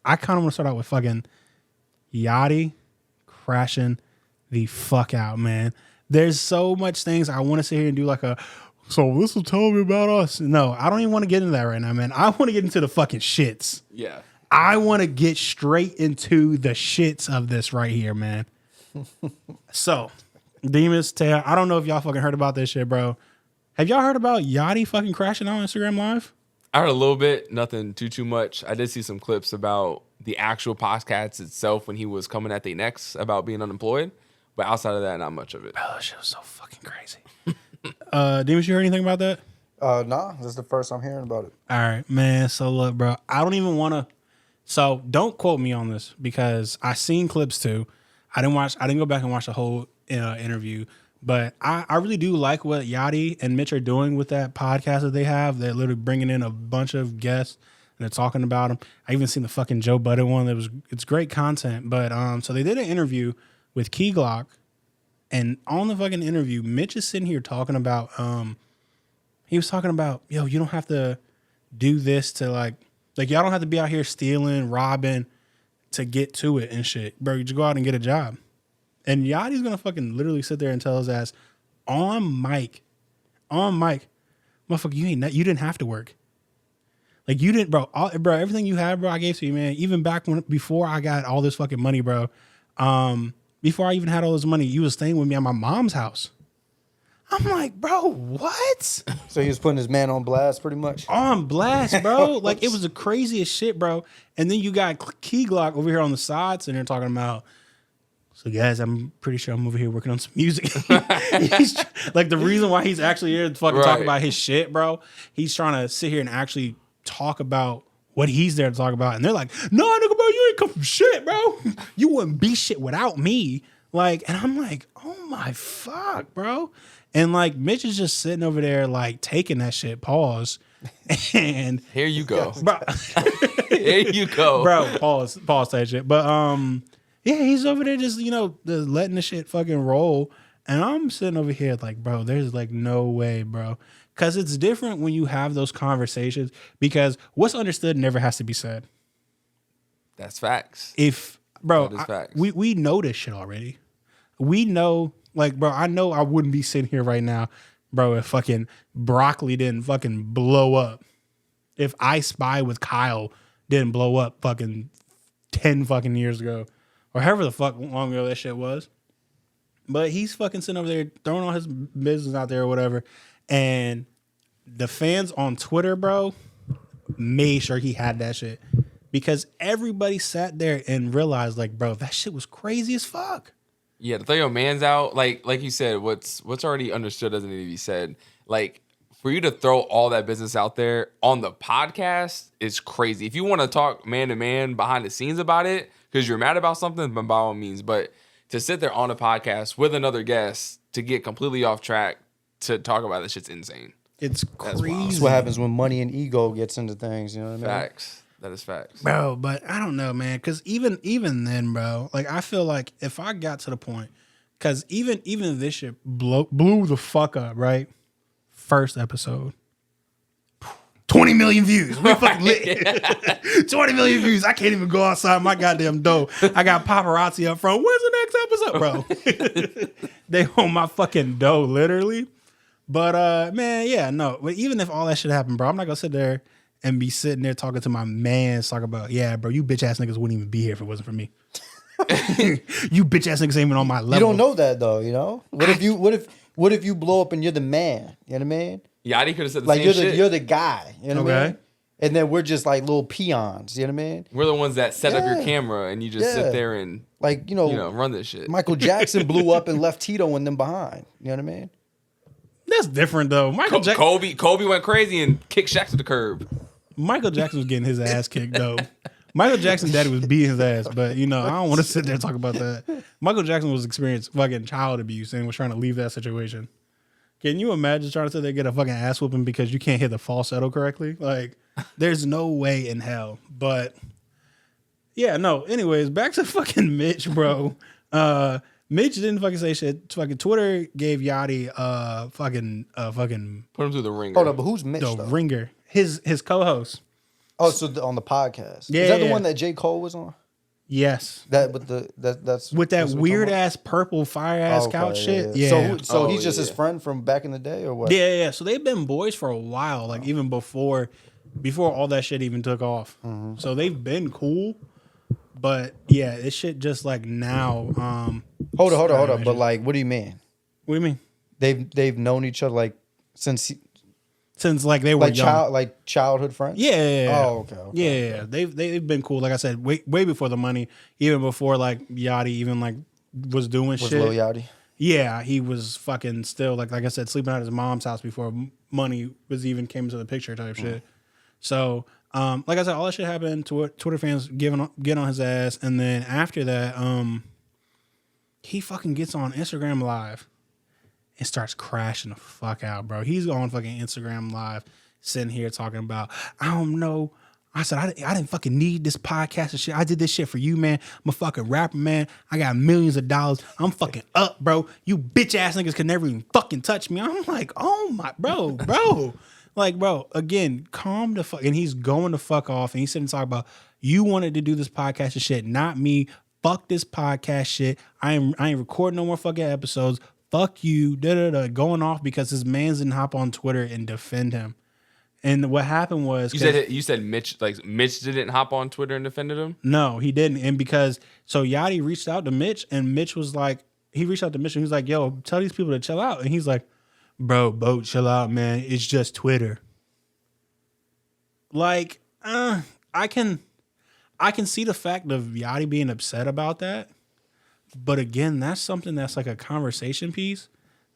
I kind of want to start out with fucking Yachty crashing the fuck out, man. There's so much things I want to sit here and do like a, so this will tell me about us. No, I don't even want to get into that right now, man. I want to get into the fucking shits. Yeah. I want to get straight into the shits of this right here, man. So, Demas, Taya, I don't know if y'all fucking heard about this shit, bro. Have y'all heard about Yachty fucking crashing on Instagram Live? I heard a little bit, nothing too much. I did see some clips about the actual podcast itself when he was coming at the next about being unemployed. But outside of that, not much of it. Bro, that shit was so fucking crazy. Demas, you heard anything about that? Nah, this is the first I'm hearing about it. All right, man. So look, bro, I don't even want to. So don't quote me on this because I seen clips too. I didn't go back and watch the whole interview, but I really do like what Yachty and Mitch are doing with that podcast that they have. They're literally bringing in a bunch of guests and they're talking about them. I even seen the fucking Joe Budden one. It's great content. But so they did an interview with Key Glock, and on the fucking interview, Mitch is sitting here talking about he was talking about, yo, you don't have to do this to like y'all don't have to be out here stealing, robbing to get to it and shit. Bro, you just go out and get a job. And Yachty's gonna fucking literally sit there and tell his ass on mic, motherfucker, you didn't have to work. Like you didn't, bro. Bro, everything you had, bro, I gave to you, man. Even back before I got all this fucking money, bro. Before I even had all this money, you was staying with me at my mom's house. I'm like, bro, what? So he was putting his man on blast pretty much? On blast, bro. Like, it was the craziest shit, bro. And then you got Key Glock over here on the side, and they're talking about, so guys, I'm pretty sure I'm over here working on some music. He's, like, the reason why he's actually here to fucking talk about his shit, bro, he's trying to sit here and actually talk about what he's there to talk about. And they're like, no, nigga, bro, you ain't come from shit, bro. You wouldn't be shit without me. Like, and I'm like, oh my fuck, bro. And like Mitch is just sitting over there, like taking that shit. Pause. And here you go, bro. Here you go, bro. Pause that shit. But yeah, he's over there just just letting the shit fucking roll. And I'm sitting over here like, bro, there's like no way, bro. Because it's different when you have those conversations. Because what's understood never has to be said. That's facts. If bro, that is facts. We know this shit already. We know. Like, bro, I know I wouldn't be sitting here right now, bro, if fucking Broccoli didn't fucking blow up. If I Spy with Kyle didn't blow up fucking 10 fucking years ago. Or however the fuck long ago that shit was. But he's fucking sitting over there throwing all his business out there or whatever. And the fans on Twitter, bro, made sure he had that shit. Because everybody sat there and realized, like, bro, that shit was crazy as fuck. Yeah, to throw your mans out, like you said, what's already understood doesn't need to be said. Like, for you to throw all that business out there on the podcast is crazy. If you want to talk man to man behind the scenes about it, because you're mad about something, then by all means. But to sit there on a podcast with another guest to get completely off track to talk about this shit's insane. It's crazy. That's what happens when money and ego gets into things, you know what I mean? Facts. That is facts. Bro, but I don't know, man. Because even then, bro, like, I feel like if I got to the point, because even this shit blew the fuck up, right? First episode. 20 million views. We fucking lit. 20 million views. I can't even go outside my goddamn door. I got paparazzi up front. Where's the next episode, bro? They on my fucking dough, literally. But, man, yeah, no. But even if all that shit happened, bro, I'm not going to sit there and be sitting there talking to my mans, talking about, yeah, bro, you bitch ass niggas wouldn't even be here if it wasn't for me. You bitch ass niggas ain't even on my level. You don't know that though, you know? What if you blow up and you're the man? You know what I mean? Yachty could have said the like same shit. You're the guy. You know what I Okay. mean? And then we're just like little peons. You know what I mean? We're the ones that set up your camera and you just sit there and like run this shit. Michael Jackson blew up and left Tito and them behind. You know what I mean? That's different though. Kobe went crazy and kicked Shaq to the curb. Michael Jackson was getting his ass kicked though. Michael Jackson's daddy was beating his ass, but I don't want to sit there and talk about that. Michael Jackson was experiencing fucking child abuse and was trying to leave that situation. Can you imagine trying to sit there and get a fucking ass whooping because you can't hit the falsetto correctly? Like, there's no way in hell. But yeah, no. Anyways, back to fucking Mitch, bro. Mitch didn't fucking say shit. Fucking Twitter gave Yachty fucking put him through the ringer. Hold up, but who's Mitch the though? ringer. His co-host. Oh, so on the podcast. Yeah, Is that the yeah. one that J. Cole was on? Yes. That with that's With that that's what we're talking weird about? ass purple fire ass couch shit. Yeah. Yeah. So Oh, he's just his yeah. friend from back in the day, or what? Yeah. So they've been boys for a while, like even before all that shit even took off. So they've been cool. But yeah, this shit just like now. Hold on. But like, what do you mean? What do you mean? They've known each other like since Since like they were young. Childhood friends. Yeah. Oh, okay. Yeah. They've been cool. Like I said, way before the money, even before like Yachty even like was doing Was shit. Lil Yachty? Yeah, he was fucking still like I said, sleeping at his mom's house before money was even came into the picture type shit. So, like I said, all that shit happened to Twitter fans getting on his ass, and then after that, he fucking gets on Instagram Live and starts crashing the fuck out, bro. He's on fucking Instagram Live, sitting here talking about, I don't know. I said, I didn't fucking need this podcast and shit. I did this shit for you, man. I'm a fucking rapper, man. I got millions of dollars. I'm fucking up, bro. You bitch ass niggas can never even fucking touch me. I'm like, oh my, bro. Like, bro, again, calm the fuck. And he's going to fuck off. And he's sitting and talking about, you wanted to do this podcast and shit, not me. Fuck this podcast shit. I ain't recording no more fucking episodes. Fuck you. Going off because his mans didn't hop on Twitter and defend him. And what happened was You said Mitch didn't hop on Twitter and defended him? No, he didn't. And because so Yachty reached out to Mitch, and Mitch was like, he reached out to Mitch and he was like, yo, tell these people to chill out. And he's like, bro, chill out, man. It's just Twitter. Like, I can see the fact of Yachty being upset about that. But again, that's something that's like a conversation piece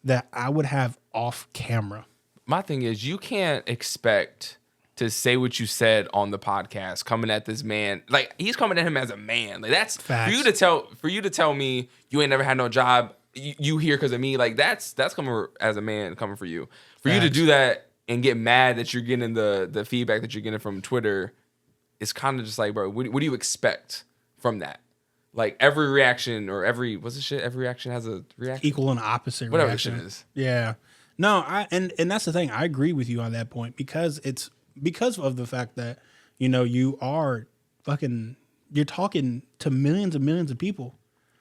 that I would have off camera. My thing is, you can't expect to say what you said on the podcast coming at this man. Like, he's coming at him as a man. Like, that's Facts. for you to tell me you ain't never had no job, you here because of me. Like, that's coming as a man coming for you. For you to do that and get mad that you're getting the feedback that you're getting from Twitter, it's kind of just like, bro, what do you expect from that? Like, every reaction or every reaction has a reaction. Equal and opposite Whatever reaction. shit is. Yeah. No, and that's the thing. I agree with you on that point because it's because of the fact that, you know, you are fucking, you're talking to millions and millions of people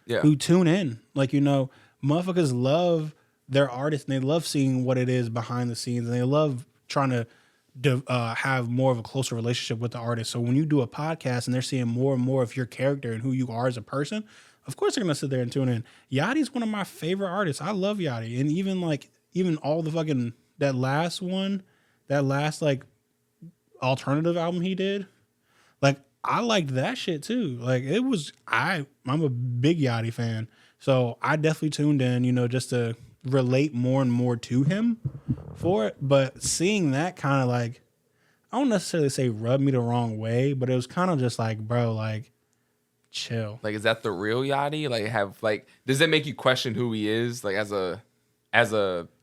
who tune in. Like, you know, motherfuckers love their artists and they love seeing what it is behind the scenes and they love trying to have more of a closer relationship with the artist. So when you do a podcast and they're seeing more and more of your character and who you are as a person, of course they're going to sit there and tune in. Yachty's one of my favorite artists. I love Yachty. And even all the fucking, that last like alternative album he did, like I liked that shit too. Like it was, I'm a big Yachty fan. So I definitely tuned in, you know, just to relate more and more to him for it. But seeing that kind of like, I don't necessarily say rubbed me the wrong way, but it was kind of just like, bro, like chill. Like, is that the real Yachty? Like, does that make you question who he is? Like, as a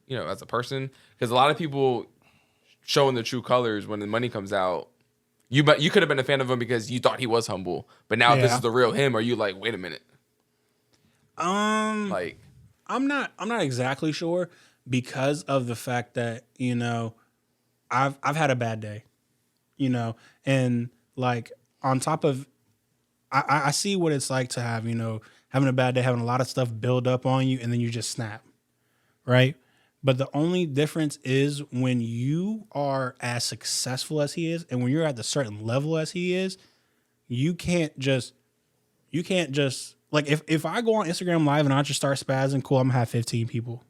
you know, as a person, because a lot of people showing the true colors when the money comes out. You could have been a fan of him because you thought he was humble, but now if this is the real him, are you like, wait a minute? Like, I'm not exactly sure because of the fact that, you know, I've had a bad day, you know, and like on top of, I see what it's like to have, you know, having a bad day, having a lot of stuff build up on you, and then you just snap, right? But the only difference is when you are as successful as he is and when you're at the certain level as he is, you can't just like if I go on Instagram Live and I just start spazzing, cool, I'm gonna have 15 people.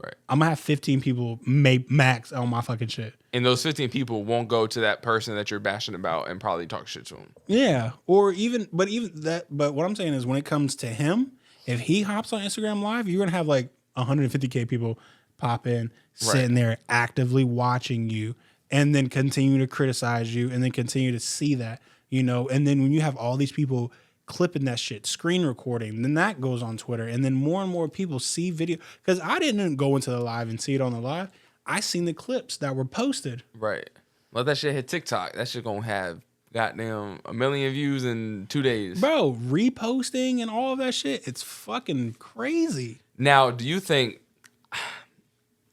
right. I'm gonna have 15 people max on my fucking shit. And those 15 people won't go to that person that you're bashing about and probably talk shit to him. Yeah. But what I'm saying is when it comes to him, if he hops on Instagram Live, you're gonna have like 150K people pop in, sitting there actively watching you, and then continue to criticize you, and then continue to see that, you know. And then when you have all these people clipping that shit, screen recording, then that goes on Twitter, and then more and more people see video. Because I didn't go into the live and see it on the live. I seen the clips that were posted. Right. Let that shit hit TikTok. That shit gonna have goddamn 1 million views in 2 days. Bro, reposting and all of that shit, it's fucking crazy. Now, do you think,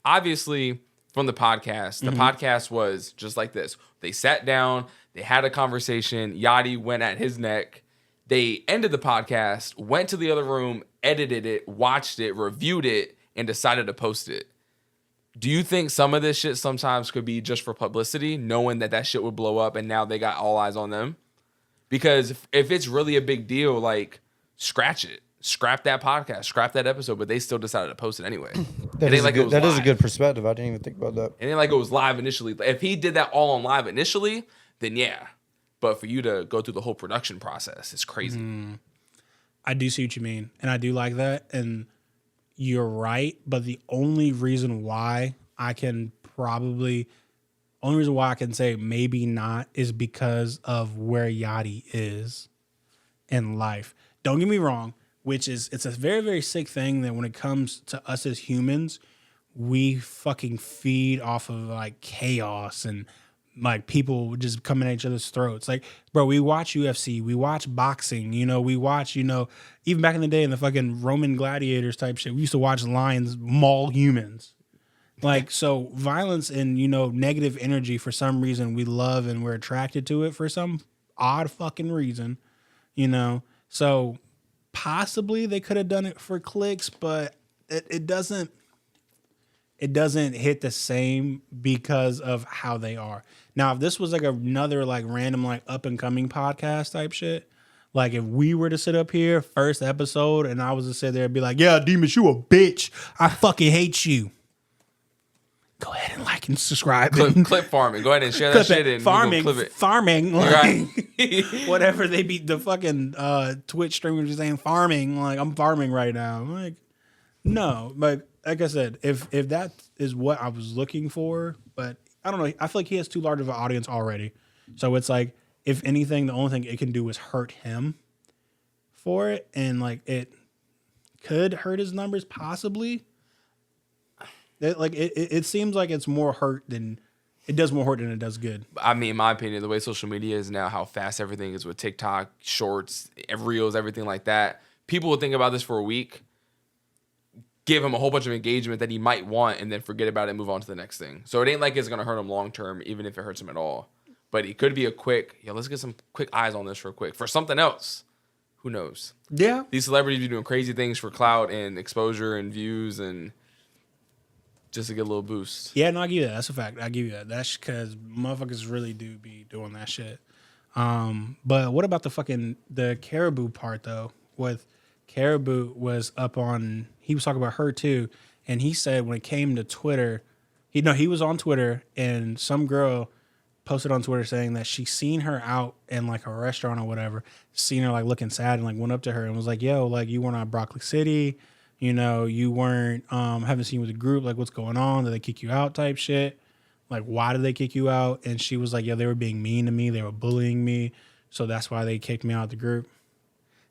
obviously, from the podcast was just like this. They sat down, They had a conversation. Yachty went at his neck. They ended the podcast, went to the other room, edited it, watched it, reviewed it, and decided to post it. Do you think some of this shit sometimes could be just for publicity, knowing that that shit would blow up and now they got all eyes on them? Because if it's really a big deal, like, scratch it. Scrap that podcast, scrap that episode, but they still decided to post it anyway. That is a good perspective. I didn't even think about that. It ain't like it was live initially. If he did that all on live initially, then yeah. But for you to go through the whole production process, it's crazy. I do see what you mean, and I do like that, and you're right. But the only reason why I can say maybe not is because of where Yachty is in life. Don't get me wrong. It's a very, very sick thing that when it comes to us as humans, we fucking feed off of like chaos and like people just coming at each other's throats. Like, bro, we watch UFC, we watch boxing, we watch, even back in the day in the fucking Roman gladiators type shit, we used to watch lions maul humans. Like, so violence and, negative energy for some reason we love and we're attracted to it for some odd fucking reason, So possibly they could have done it for clicks, but it doesn't hit the same because of how they are. Now, if this was like another like random like up and coming podcast type shit, like if we were to sit up here first episode and I was to sit there and be like, yeah, Demas, you a bitch. I fucking hate you. Go ahead and like and subscribe. Clip farming. Go ahead and share that shit and farming. Clip it. Farming. Like, Right. whatever they be the fucking Twitch streamers are saying farming. Like I'm farming right now. I'm like, no, but like I said, if that is what I was looking for, but I don't know. I feel like he has too large of an audience already. So it's like, if anything, the only thing it can do is hurt him for it. And like it could hurt his numbers possibly. It seems like it's more hurt than it does more hurt than it does good. I mean, in my opinion, the way social media is now, how fast everything is with TikTok, shorts, reels, everything like that. People will think about this for a week, give him a whole bunch of engagement that he might want, and then forget about it and move on to the next thing. So it ain't like it's going to hurt him long term, even if it hurts him at all. But it could be a quick, let's get some quick eyes on this real quick for something else. Who knows? Yeah. These celebrities be doing crazy things for clout and exposure and views and just to get a little boost. Yeah, no, I give you that. That's a fact. I give you that. That's because motherfuckers really do be doing that shit. But what about the Caribou part though? With Caribou was up on, he was talking about her too, and he said when it came to Twitter, he was on Twitter and some girl posted on Twitter saying that she seen her out in like a restaurant or whatever, seen her like looking sad and like went up to her and was like, yo, like you weren't on Broccoli City, you weren't, haven't seen you with the group, like what's going on? Did they kick you out type shit? Like, why did they kick you out? And she was like, yeah, they were being mean to me. They were bullying me. So that's why they kicked me out of the group.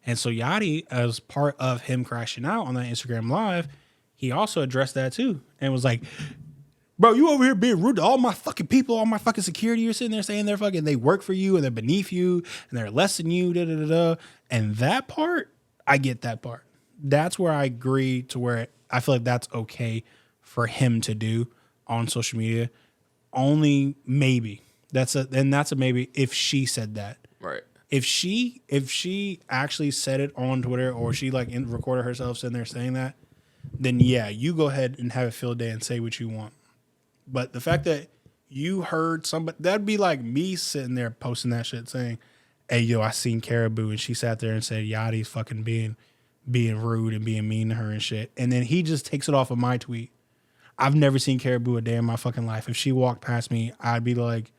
And so Yachty, as part of him crashing out on that Instagram Live, he also addressed that too. And was like, bro, you over here being rude to all my fucking people, all my fucking security. You're sitting there saying they work for you and they're beneath you and they're less than you, da-da-da-da. And that part, I get that part. That's where I agree to where I feel like that's okay for him to do on social media. Only maybe. That's a maybe if she said that. Right. If she actually said it on Twitter or she recorded herself sitting there saying that, then yeah, you go ahead and have a field day and say what you want. But the fact that you heard somebody, that'd be like me sitting there posting that shit saying, hey, yo, I seen Caribou, and she sat there and said, Yachty's fucking being rude and being mean to her and shit. And then he just takes it off of my tweet. I've never seen Caribou a day in my fucking life. If she walked past me, I'd be like,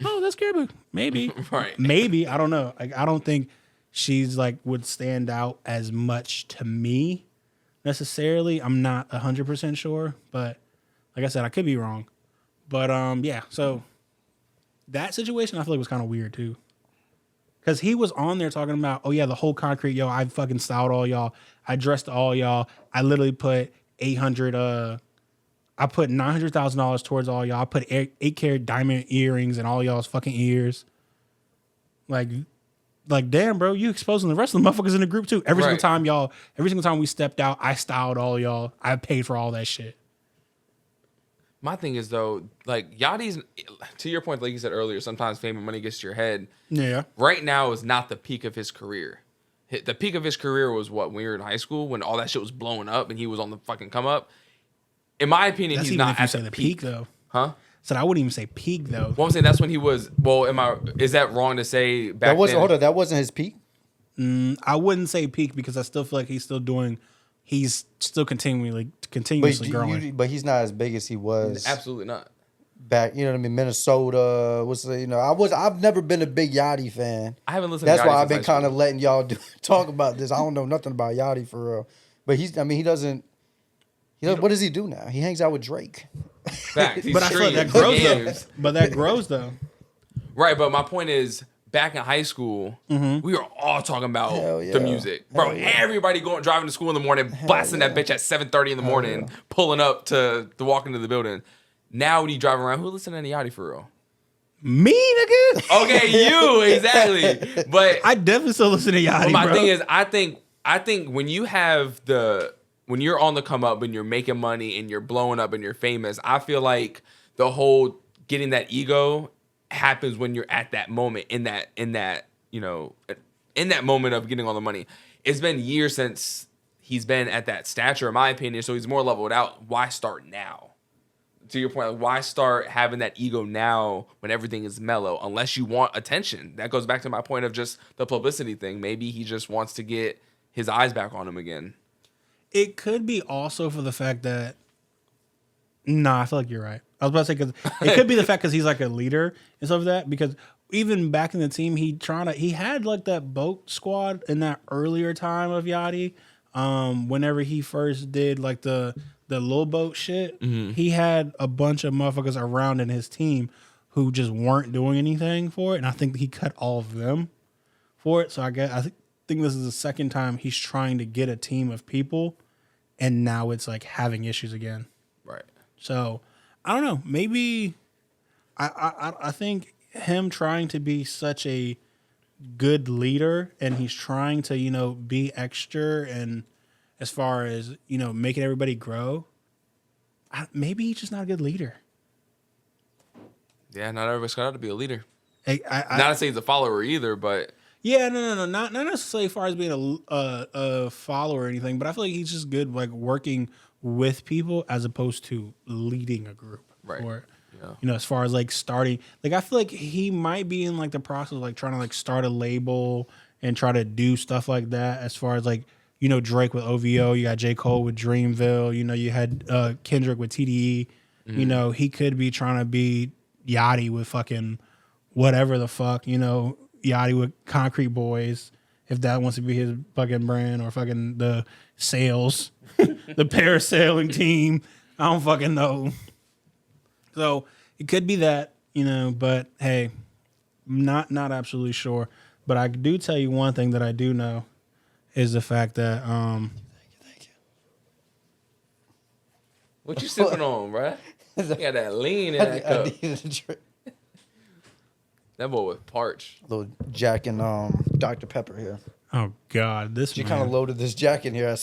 oh, that's Caribou. Maybe. Right. Maybe. I don't know. Like, I don't think she's would stand out as much to me necessarily. I'm not 100% sure, but like I said, I could be wrong. But yeah, so that situation I feel like was kind of weird too. Because he was on there talking about, oh yeah, the whole concrete, yo, I fucking styled all y'all. I dressed all y'all. I literally put I put $900,000 towards all y'all. I put 8-carat diamond earrings in all y'all's fucking ears. Like, damn, bro, you exposing the rest of the motherfuckers in the group too. Every single time we stepped out, I styled all y'all. I paid for all that shit. My thing is though, like Yachty's, to your point, like you said earlier, sometimes fame and money gets to your head. Yeah. Right now is not the peak of his career. The peak of his career was what, when we were in high school, when all that shit was blowing up and he was on the fucking come up. In my opinion, That's he's even not if you at say the the peak, though. huh? So I wouldn't even say peak though. Well, I'm saying that's when he was. Well, is that wrong to say back That wasn't. then? Hold on, that wasn't his peak. I wouldn't say peak because I still feel like he's still continuously growing. But he's not as big as he was. Absolutely not. Back, you know what I mean? Minnesota. I've never been a big Yachty fan. I haven't listened. That's to Yachty why I've since been high kind of school. letting y'all talk about this. I don't know nothing about Yachty for real. But he doesn't. What does he do now? He hangs out with Drake. Facts. But I feel like that grows though. But that grows though. Right, but my point is, back in high school, we were all talking about Hell yeah. the music, bro. Hell yeah. Everybody driving to school in the morning, blasting that bitch at 7:30 in the morning, pulling up to walk into the building. Now when you drive around, who listening to Yachty for real? Me, nigga. Okay, you exactly. But I definitely still listen to Yachty. but my bro. thing is, I think when you're on the come up and you're making money and you're blowing up and you're famous, I feel like the whole getting that ego happens when you're at that moment in that moment of getting all the money. It's been years since he's been at that stature, in my opinion, so he's more leveled out. Why start now? To your point, like, why start having that ego now when everything is mellow? Unless you want attention. That goes back to my point of just the publicity thing. Maybe he just wants to get his eyes back on him again. It could be also for the fact that. Nah, I feel like you're right. I was about to say because it could be the fact because he's like a leader and stuff like that. Because even back in the team, he had like that boat squad in that earlier time of Yachty. Whenever he first did like the little boat shit, he had a bunch of motherfuckers around in his team who just weren't doing anything for it, and I think he cut all of them for it. So I think this is the second time he's trying to get a team of people, and now it's like having issues again. Right. So I don't know. Maybe I think him trying to be such a good leader and he's trying to, be extra and as far as, making everybody grow, maybe he's just not a good leader. Yeah, not everybody's got to be a leader. I Not to say he's a follower either, but yeah, no, not necessarily as far as being a follower or anything, but I feel like he's just good like working with people as opposed to leading a group. Right. Or, yeah. As far as like starting, like I feel like he might be in like the process of like trying to like start a label and try to do stuff like that. As far as like, Drake with OVO, you got J. Cole with Dreamville, you had Kendrick with TDE. He could be trying to be Yachty with fucking whatever the fuck, Yachty with Concrete Boys, if that wants to be his fucking brand, or fucking the sales, the parasailing team. I don't fucking know. So it could be that, but hey, not absolutely sure. But I do tell you one thing that I do know is the fact that Thank you. what you sipping on, bruh? You got that lean in that I cup. needed a drink. That boy was parched. Little Jack and Dr. Pepper here. oh god, this She man. kind of loaded this Jack in here.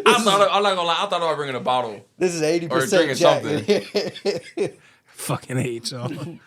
I'm not gonna lie. I thought about bringing a bottle. This is Or 80% drinking Jack. something. fucking hate y'all.